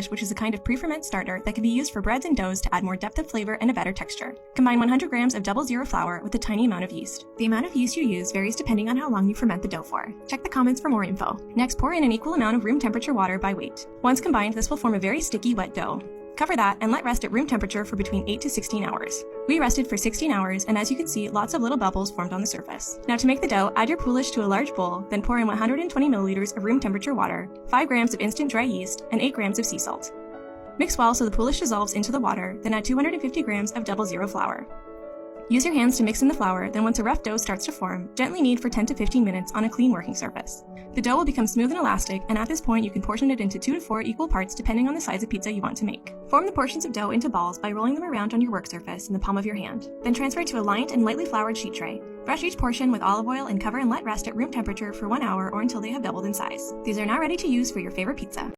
which is a kind of pre-ferment starter that can be used for breads and doughs to add more depth of flavor and a better texture. Combine 100 grams of 00 flour with a tiny amount of yeast. The amount of yeast you use varies depending on how long you ferment the dough for. Check the comments for more info. Next, pour in an equal amount of room temperature water by weight. Once combined, this will form a very sticky, wet dough. Cover that and let rest at room temperature for between 8 to 16 hours. We rested for 16 hours, and as you can see, lots of little bubbles formed on the surface. Now to make the dough, add your poolish to a large bowl, then pour in 120 milliliters of room temperature water, 5 grams of instant dry yeast, and 8 grams of sea salt. Mix well so the poolish dissolves into the water, then add 250 grams of 00 flour. Use your hands to mix in the flour, then once a rough dough starts to form, gently knead for 10 to 15 minutes on a clean working surface. The dough will become smooth and elastic, and at this point you can portion it into 2 to 4 equal parts depending on the size of pizza you want to make. Form the portions of dough into balls by rolling them around on your work surface in the palm of your hand. Then transfer to a lined and lightly floured sheet tray. Brush each portion with olive oil and cover and let rest at room temperature for 1 hour or until they have doubled in size. These are now ready to use for your favorite pizza.